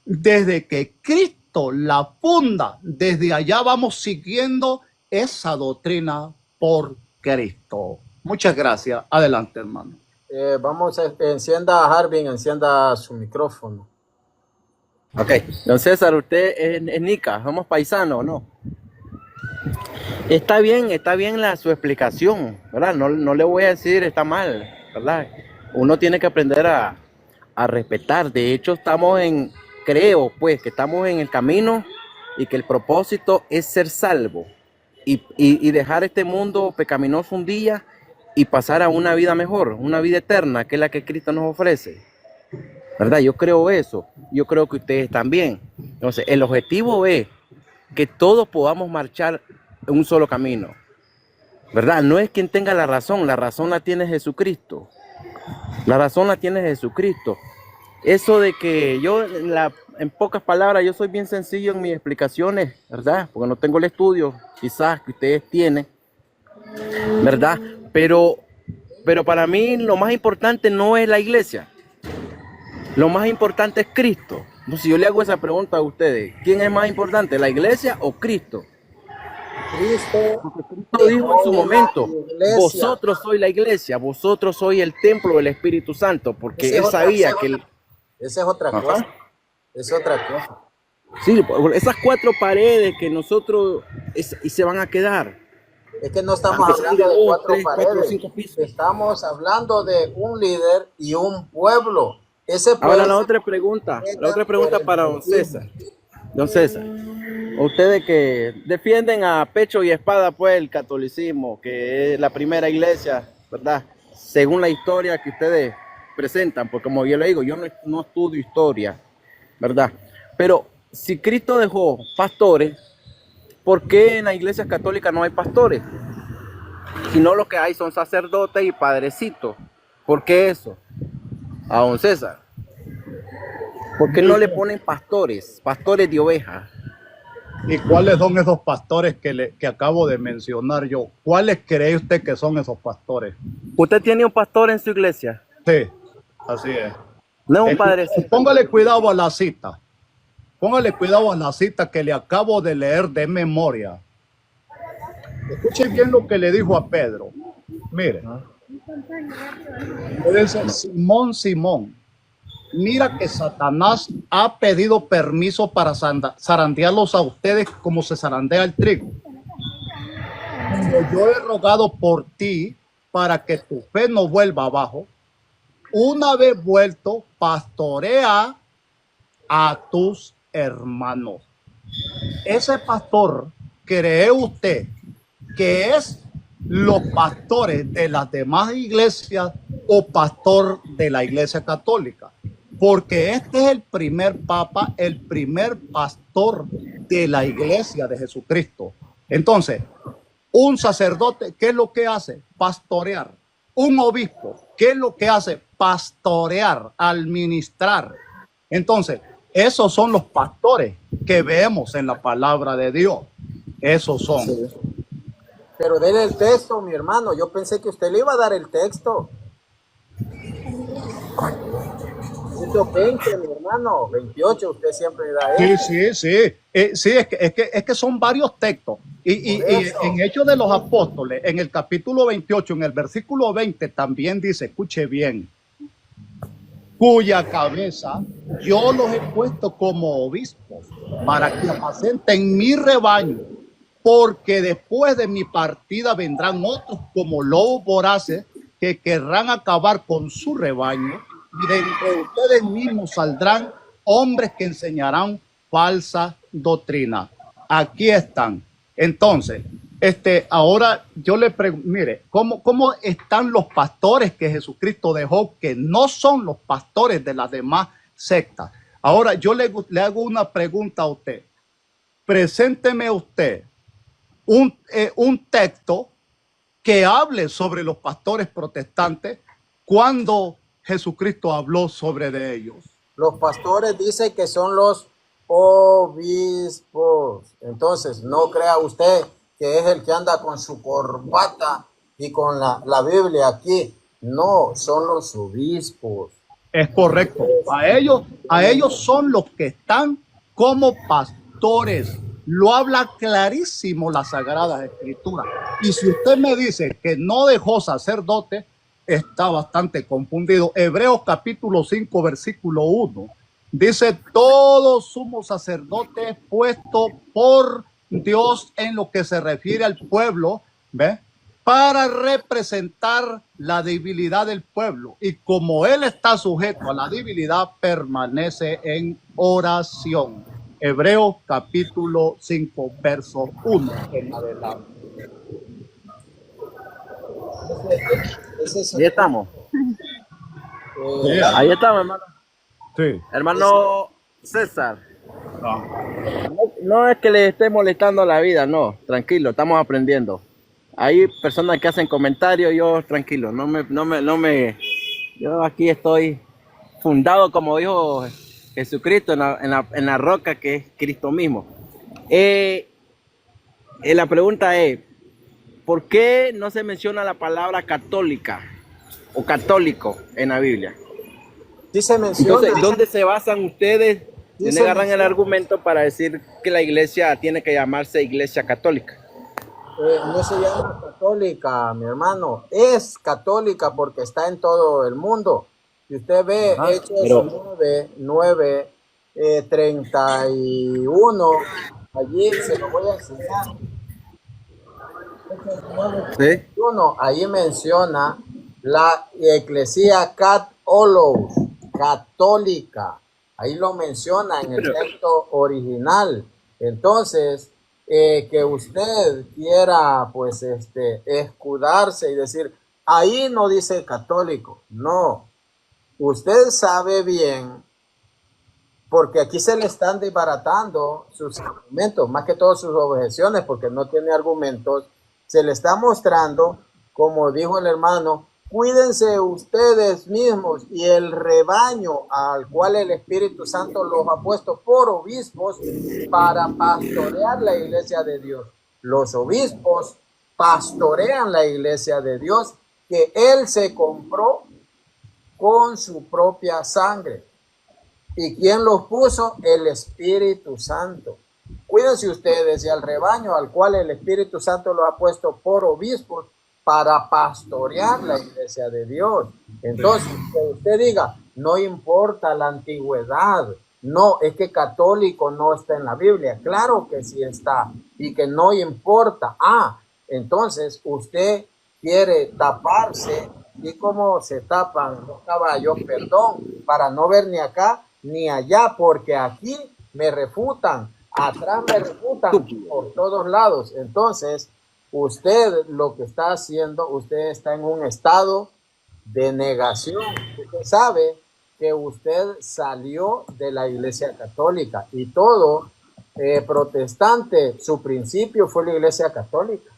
desde que Cristo la funda. Desde allá vamos siguiendo esa doctrina por Cristo. Muchas gracias. Adelante, hermano. Vamos, encienda a Harvin, encienda su micrófono. Ok, don César, usted es Nica, somos paisanos, ¿no? Está bien su explicación, ¿verdad? No le voy a decir está mal, ¿verdad? Uno tiene que aprender a respetar. De hecho, creo pues que estamos en el camino y que el propósito es ser salvo y dejar este mundo pecaminoso un día y pasar a una vida mejor, una vida eterna, que es la que Cristo nos ofrece, ¿verdad? Yo creo eso, yo creo que ustedes también. Entonces, el objetivo es que todos podamos marchar en un solo camino, ¿verdad? No es quien tenga la razón la tiene Jesucristo. La razón la tiene Jesucristo. Eso de que yo, en pocas palabras, yo soy bien sencillo en mis explicaciones, ¿verdad? Porque no tengo el estudio, quizás, que ustedes tienen, ¿verdad? Pero pero para mí lo más importante no es la iglesia. Lo más importante es Cristo. Entonces, si yo le hago esa pregunta a ustedes, ¿quién es más importante, la iglesia o Cristo? Cristo Porque Cristo dijo en su dejó momento, la iglesia. vosotros sois la iglesia, vosotros sois el templo del Espíritu Santo, porque Esa él es otra- sabía esa es que otra- Esa es otra Ajá. cosa. Es otra cosa. sí, por esas 4 paredes que nosotros y se van a quedar. Es que no estamos Aunque sean hablando de de 2, 4 3, 4, paredes. 5 pisos. Estamos hablando de un líder y un pueblo. Ese Ahora pueblo la otra pregunta para don César. Don César, ustedes que defienden a pecho y espada pues el catolicismo, que es la primera iglesia, ¿verdad? Según la historia que ustedes presentan, porque como yo le digo, yo no estudio historia, ¿verdad? Pero si Cristo dejó pastores, ¿por qué en la iglesia católica no hay pastores? Si no, lo que hay son sacerdotes y padrecitos. ¿Por qué eso? A don César. ¿Por qué no le ponen pastores de ovejas? ¿Y cuáles son esos pastores que acabo de mencionar yo? ¿Cuáles cree usted que son esos pastores? ¿Usted tiene un pastor en su iglesia? Sí, así es. No es un padrecito. Póngale cuidado a la cita. Póngale cuidado a la cita que le acabo de leer de memoria. Escuche bien lo que le dijo a Pedro. Mire, le dice, Simón, Simón, mira que Satanás ha pedido permiso para zarandearlos a ustedes como se zarandea el trigo. Pero yo he rogado por ti para que tu fe no vuelva abajo. Una vez vuelto, pastorea a tus hermanos. Ese pastor, ¿cree usted que es los pastores de las demás iglesias o pastor de la iglesia católica? Porque este es el primer papa, el primer pastor de la iglesia de Jesucristo. Entonces, un sacerdote, ¿qué es lo que hace? Pastorear. Un obispo, ¿qué es lo que hace? Pastorear, administrar. Entonces, esos son los pastores que vemos en la palabra de Dios. Esos son. Sí. Pero dele el texto, mi hermano. Yo pensé que usted le iba a dar el texto. 120, mi hermano. 28, usted siempre da Sí, eso. sí, sí. Sí, es que son varios textos. Y Eso. en Hechos de los Apóstoles, en el capítulo 28, en el versículo 20, también dice, escuche bien, cuya cabeza yo los he puesto como obispos para que apacenten mi rebaño, porque después de mi partida vendrán otros como lobos voraces que querrán acabar con su rebaño, y de entre ustedes mismos saldrán hombres que enseñarán falsa doctrina. Aquí están. Entonces, ahora yo le pregunto, mire, ¿cómo están los pastores que Jesucristo dejó, que no son los pastores de las demás sectas? Ahora yo le hago una pregunta a usted. Presénteme usted un texto que hable sobre los pastores protestantes cuando Jesucristo habló sobre de ellos. Los pastores dicen que son los obispos. Entonces, no crea usted que es el que anda con su corbata y con la Biblia aquí. No, son los obispos. Es correcto. A ellos son los que están como pastores. Lo habla clarísimo las Sagradas Escrituras. Y si usted me dice que no dejó sacerdote, está bastante confundido. Hebreos capítulo 5, versículo 1. Dice, todo sumo sacerdote es puesto por Dios en lo que se refiere al pueblo, ¿ve? Para representar la debilidad del pueblo. Y como él está sujeto a la debilidad, permanece en oración. Hebreos capítulo 5, verso 1 en adelante. Ese es Ahí estamos. Ahí estamos, hermano. Sí. Hermano César, Ah. no es que le esté molestando la vida, no, tranquilo, estamos aprendiendo. Hay personas que hacen comentarios, yo tranquilo, yo aquí estoy fundado, como dijo Jesucristo, en la roca que es Cristo mismo. La pregunta es, ¿por qué no se menciona la palabra católica? o católico en la Biblia. Sí se menciona. Entonces, ¿dónde se basan ustedes? Sí ¿Dónde se agarran el menciona. argumento para decir que la iglesia tiene que llamarse iglesia católica? No se llama católica, mi hermano. Es católica porque está en todo el mundo. Si usted ve Ajá, Hechos pero 9, 31, allí se lo voy a enseñar. Hechos 9, sí, 31, allí menciona la eclesía católicos, católica. Ahí lo menciona en el pero texto original. Entonces, que usted quiera, pues, escudarse y decir, ahí no dice católico. No, usted sabe bien, porque aquí se le están desbaratando sus argumentos, más que todas sus objeciones, porque no tiene argumentos. Se le está mostrando, como dijo el hermano, cuídense ustedes mismos y el rebaño al cual el Espíritu Santo los ha puesto por obispos para pastorear la iglesia de Dios. Los obispos pastorean la iglesia de Dios que Él se compró con su propia sangre. ¿Y quién los puso? El Espíritu Santo. Cuídense ustedes y al rebaño al cual el Espíritu Santo lo ha puesto por obispos para pastorear la iglesia de Dios. Entonces, que usted diga, no importa la antigüedad, no, es que católico no está en la Biblia. Claro que sí está y que no importa. Entonces usted quiere taparse y como se tapan los caballos, perdón, para no ver ni acá ni allá, porque aquí me refutan, atrás me refutan por todos lados. Entonces, usted lo que está haciendo, usted está en un estado de negación. Usted sabe que usted salió de la iglesia católica y todo protestante, su principio fue la iglesia católica.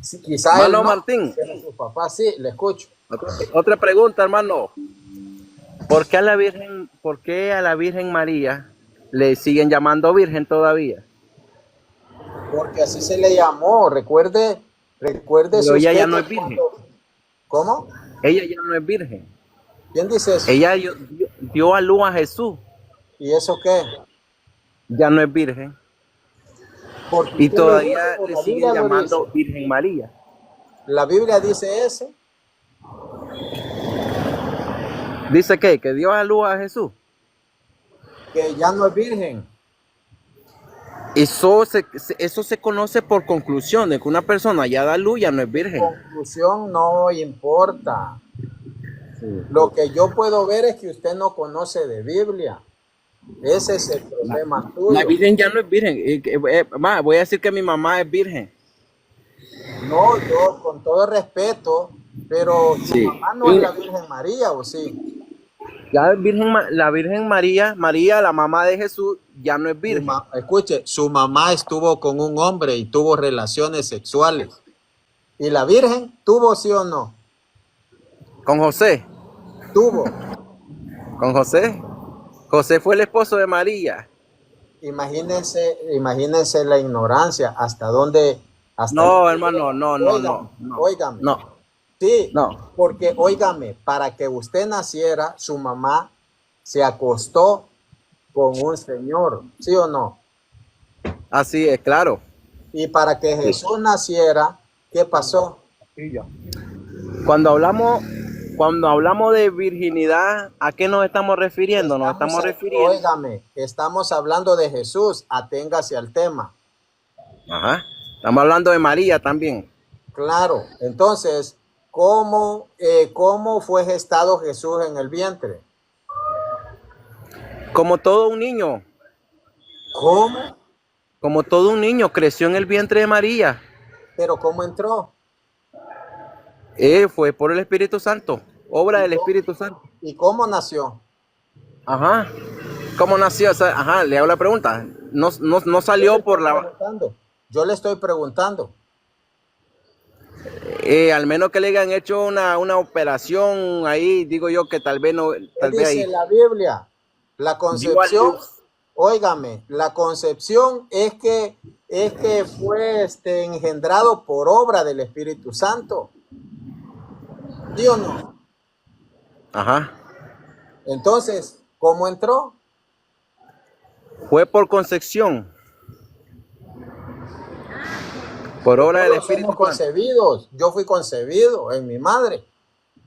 Sí, quizá él hermano no, Martín, pero su papá sí, le escucho. otra pregunta, hermano. ¿Por qué a la Virgen María le siguen llamando Virgen todavía? Porque así se le llamó. Recuérdese Pero ella usted ya no que es virgen. cuando... ¿Cómo? Ella ya no es virgen. ¿Quién dice eso? Ella dio a luz a Jesús. ¿Y eso qué? Ya no es virgen. Porque Y usted lo dice todavía o le la siguen Biblia lo dice. llamando Virgen María. La Biblia dice eso. ¿Dice qué? ¿Que dio a luz a Jesús? Que ya no es virgen. Eso se conoce por conclusión, de que una persona ya da luz, ya no es virgen. Conclusión no importa. Lo que yo puedo ver es que usted no conoce de Biblia. Ese es el problema La tuyo. Virgen ya no es virgen. Voy a decir que mi mamá es virgen. No, yo con todo respeto, pero su Sí. mamá no es la Virgen María, ¿o sí? La Virgen María, la mamá de Jesús, ya no es virgen. Escuche, su mamá estuvo con un hombre y tuvo relaciones sexuales. ¿Y la Virgen tuvo sí o no? Con José. Tuvo. Con José. José fue el esposo de María. Imagínense la ignorancia, hasta dónde... No, hermano, no. Óigame. No. Sí, No. porque óigame, para que usted naciera, su mamá se acostó con un señor, ¿sí o no? Así es, claro. Y para que Jesús naciera, ¿qué pasó? Cuando hablamos de virginidad, ¿a qué nos estamos refiriendo? Óigame, estamos hablando de Jesús, aténgase al tema. Ajá. Estamos hablando de María también. Claro, entonces, ¿cómo fue gestado Jesús en el vientre? Como todo un niño. ¿Cómo? Como todo un niño, creció en el vientre de María. ¿Pero cómo entró? Fue por el Espíritu Santo, obra del Espíritu Santo. ¿Y cómo nació? Ajá. ¿Cómo nació? Ajá, le hago la pregunta. No salió por la... Yo le estoy preguntando. Al menos que le hayan hecho una operación ahí, digo yo que tal vez no... Tal vez Dice ahí. la Biblia, la concepción, óigame, la concepción es que fue engendrado por obra del Espíritu Santo. ¿Sí o no? Ajá. Entonces, ¿cómo entró? Fue por concepción, por obra del Todos Espíritu somos Santo. concebidos. Yo fui concebido en mi madre,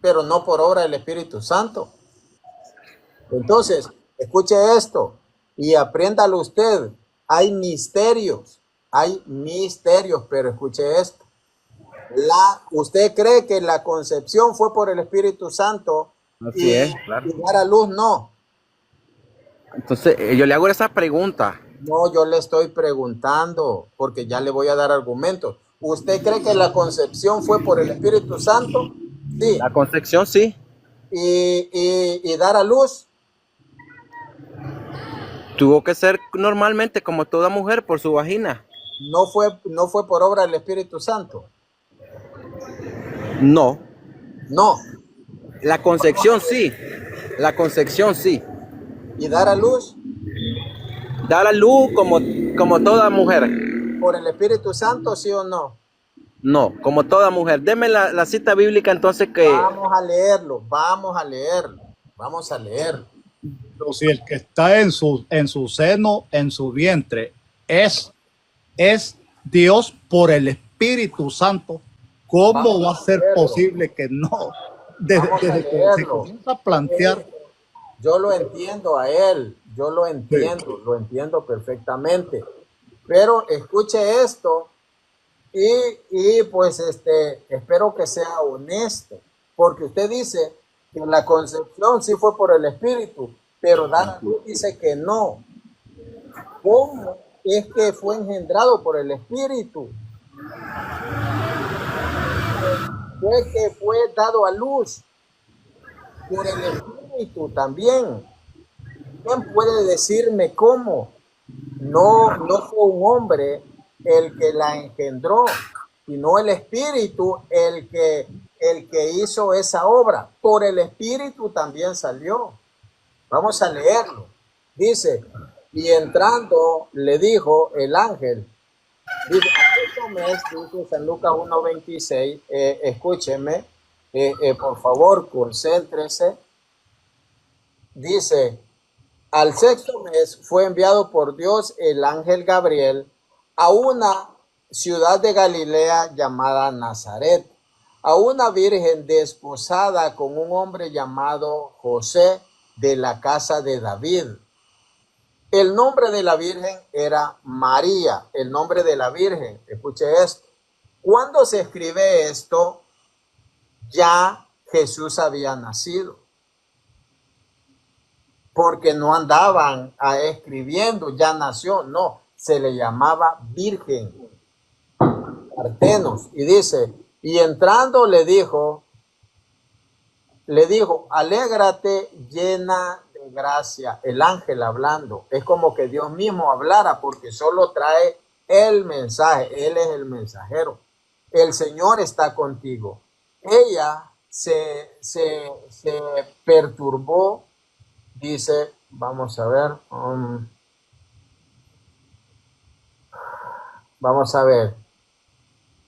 pero no por obra del Espíritu Santo. Entonces, escuche esto y apréndalo usted. Hay misterios, pero escuche esto. ¿Usted cree que la concepción fue por el Espíritu Santo Así y, es, claro. y dar a luz? No, Entonces, yo le hago esa pregunta. no, yo le estoy preguntando porque ya le voy a dar argumentos. ¿Usted cree que la concepción fue por el Espíritu Santo? Sí. La concepción sí. Y dar a luz, Tuvo que ser normalmente como toda mujer por su vagina. no fue por obra del Espíritu Santo. No. No. La concepción sí. La concepción sí. Y dar a luz Da la luz como toda mujer. por el Espíritu Santo, sí o no. No, como toda mujer. Deme la cita bíblica entonces que... Vamos a leerlo, vamos a leerlo, vamos a leerlo. Pero si el que está en su seno, en su vientre, es Dios por el Espíritu Santo, ¿cómo Vamos va a a ser leerlo. posible que no? Desde Vamos a que se leerlo. comienza a plantear, Yo lo entiendo a él, yo lo entiendo perfectamente. Pero escuche esto y pues espero que sea honesto, porque usted dice que la concepción sí fue por el Espíritu, pero Dana dice que no. ¿Cómo es que fue engendrado por el Espíritu? Fue que fue dado a luz por el Espíritu también. ¿Quién puede decirme cómo? No fue un hombre el que la engendró, sino el Espíritu el que hizo esa obra. Por el Espíritu también salió. Vamos a leerlo. Dice, y entrando le dijo el ángel, dice, aquel mes, dice San Lucas 1:26, escúcheme, por favor, concéntrese. Dice, al sexto mes fue enviado por Dios el ángel Gabriel a una ciudad de Galilea llamada Nazaret, a una virgen desposada con un hombre llamado José de la casa de David. El nombre de la virgen era María, el nombre de la virgen. Escuche esto. Cuando se escribe esto, ya Jesús había nacido, porque no andaban escribiendo, ya nació, no, se le llamaba virgen, Partenos, y dice, y entrando le dijo, alégrate llena de gracia, el ángel hablando, es como que Dios mismo hablara, porque solo trae el mensaje, él es el mensajero, el Señor está contigo. Ella se perturbó. Dice, vamos a ver,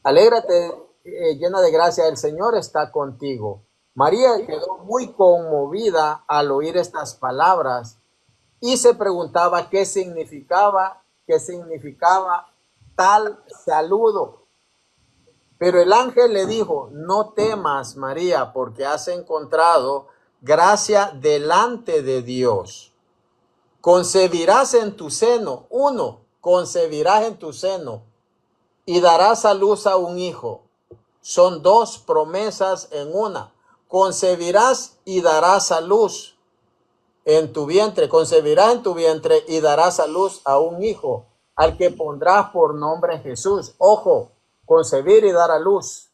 alégrate llena de gracia, el Señor está contigo. María quedó muy conmovida al oír estas palabras y se preguntaba qué significaba tal saludo. Pero el ángel le dijo, no temas, María, porque has encontrado gracia delante de Dios. Concebirás en tu seno, concebirás en tu seno y darás a luz a un hijo. Son dos promesas en una. Concebirás y darás a luz en tu vientre, concebirás en tu vientre y darás a luz a un hijo, al que pondrás por nombre Jesús. Ojo, concebir y dar a luz.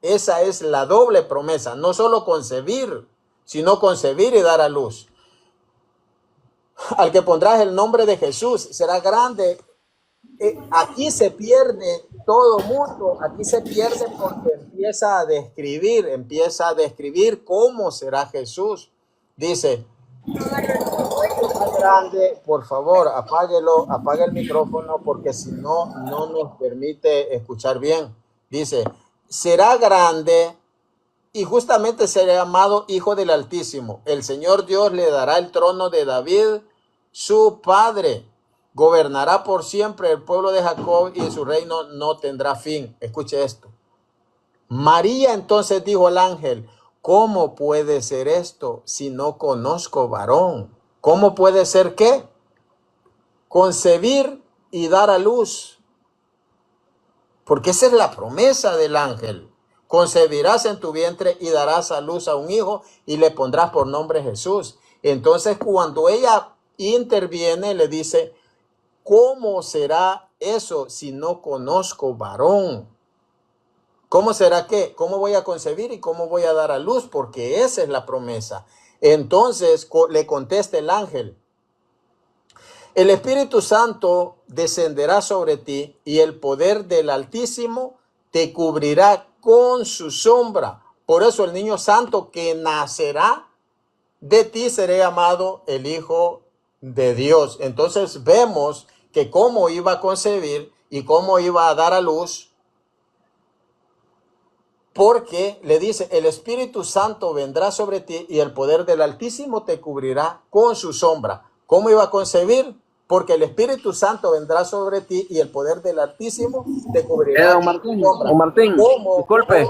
Esa es la doble promesa, no solo concebir, sino concebir y dar a luz. Al que pondrás el nombre de Jesús, será grande. Aquí se pierde todo mundo, aquí se pierde porque empieza a describir cómo será Jesús. Dice, grande, por favor, apague el micrófono porque si no, no nos permite escuchar bien. Dice, será grande y justamente será llamado Hijo del Altísimo. El Señor Dios le dará el trono de David, su padre. Gobernará por siempre el pueblo de Jacob y su reino no tendrá fin. Escuche esto. María entonces dijo al ángel, ¿cómo puede ser esto si no conozco varón? ¿Cómo puede ser qué? Concebir y dar a luz. Porque esa es la promesa del ángel. Concebirás en tu vientre y darás a luz a un hijo y le pondrás por nombre Jesús. Entonces cuando ella interviene, le dice, ¿cómo será eso si no conozco varón? ¿Cómo será qué? ¿Cómo voy a concebir y cómo voy a dar a luz? Porque esa es la promesa. Entonces le contesta el ángel, el Espíritu Santo descenderá sobre ti y el poder del Altísimo te cubrirá con su sombra. Por eso el niño santo que nacerá de ti será llamado el Hijo de Dios. Entonces vemos que cómo iba a concebir y cómo iba a dar a luz, porque le dice, el Espíritu Santo vendrá sobre ti y el poder del Altísimo te cubrirá con su sombra. ¿Cómo iba a concebir? Porque el Espíritu Santo vendrá sobre ti y el poder del Altísimo te cubrirá Don con Martín, su sombra. don Martín, disculpe.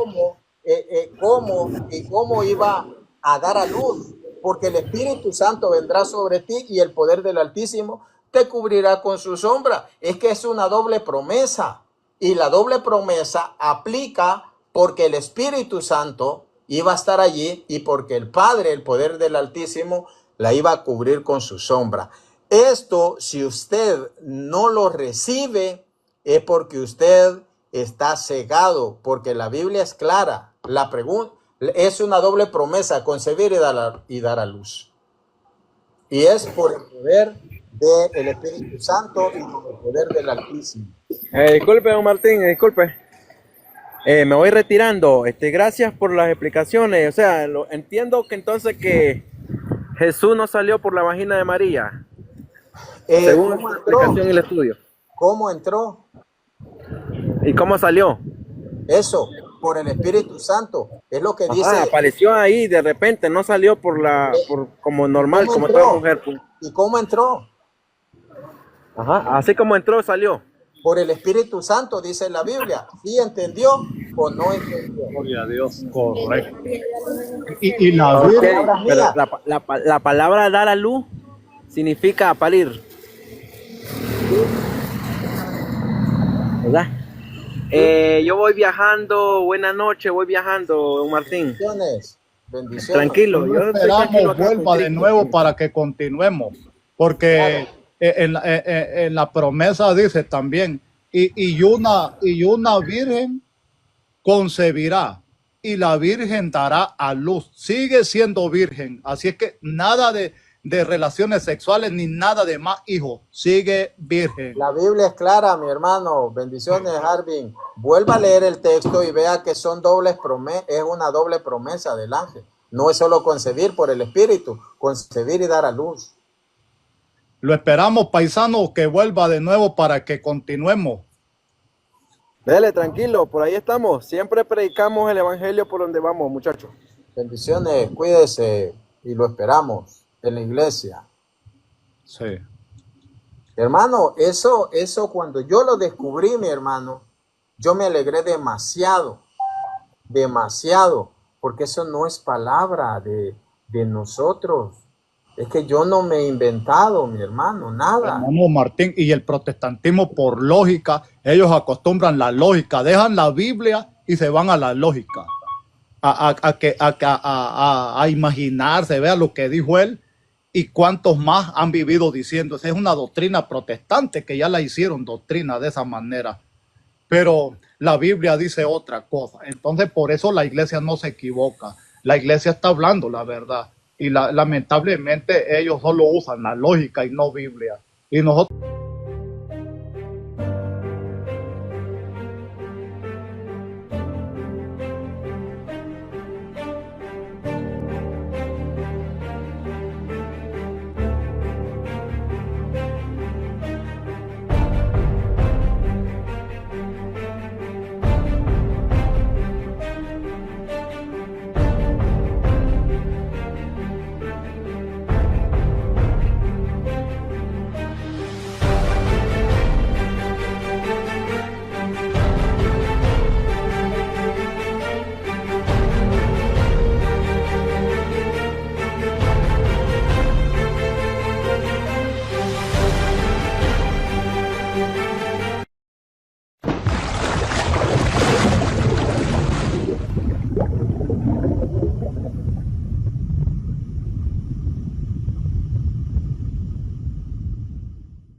¿Cómo iba a dar a luz? Porque el Espíritu Santo vendrá sobre ti y el poder del Altísimo te cubrirá con su sombra. Es que es una doble promesa. Y la doble promesa aplica porque el Espíritu Santo iba a estar allí y porque el Padre, el poder del Altísimo, la iba a cubrir con su sombra. Esto, si usted no lo recibe, es porque usted está cegado, porque la Biblia es clara. La pregunta es una doble promesa, concebir y dar a luz. Y es por el poder del Espíritu Santo y por el poder del Altísimo. Disculpe, don Martín, disculpe. Me voy retirando. Gracias por las explicaciones. O sea, entiendo que entonces que Jesús no salió por la vagina de María, según ¿Cómo la entró? explicación y el estudio. ¿Cómo entró? ¿Y cómo salió? Eso, por el Espíritu Santo. Es lo que dice. Ajá, apareció ahí de repente, no salió como normal, ¿Cómo como entró? toda mujer. Pues. ¿Y cómo entró? Ajá, así como entró, salió. Por el Espíritu Santo, dice la Biblia. ¿Sí entendió o no entendió? Gloria a Dios, correcto. Y la Ok, Biblia, pero la palabra dar a luz significa parir, ¿verdad? Yo voy viajando, buenas noches, voy viajando, don Martín. Bendiciones. Bendiciones. Tranquilo, yo estoy tranquilo esperamos acá con vuelva de Cristo. nuevo para que continuemos, porque en la promesa dice también, y una virgen concebirá y la virgen dará a luz, sigue siendo virgen, así es que nada de relaciones sexuales ni nada de más hijos, sigue virgen. La Biblia es clara, mi hermano. Bendiciones, Harvin. Vuelva a leer el texto y vea que son dobles promesas, es una doble promesa del ángel. No es solo concebir por el Espíritu, concebir y dar a luz. Lo esperamos, paisanos, que vuelva de nuevo para que continuemos. Dele, tranquilo, por ahí estamos. Siempre predicamos el evangelio por donde vamos, muchachos. Bendiciones, cuídese y lo esperamos en la iglesia. Sí. Hermano, eso cuando yo lo descubrí, mi hermano, yo me alegré demasiado, porque eso no es palabra de nosotros. Es que yo no me he inventado, mi hermano, nada. Hermano Martín, y el protestantismo por lógica, ellos acostumbran la lógica, dejan la Biblia y se van a la lógica, a imaginarse, vea lo que dijo él y cuántos más han vivido diciendo. Esa es una doctrina protestante que ya la hicieron doctrina de esa manera, pero la Biblia dice otra cosa. Entonces por eso la iglesia no se equivoca, la iglesia está hablando la verdad. Y lamentablemente ellos solo usan la lógica y no Biblia. Y nosotros...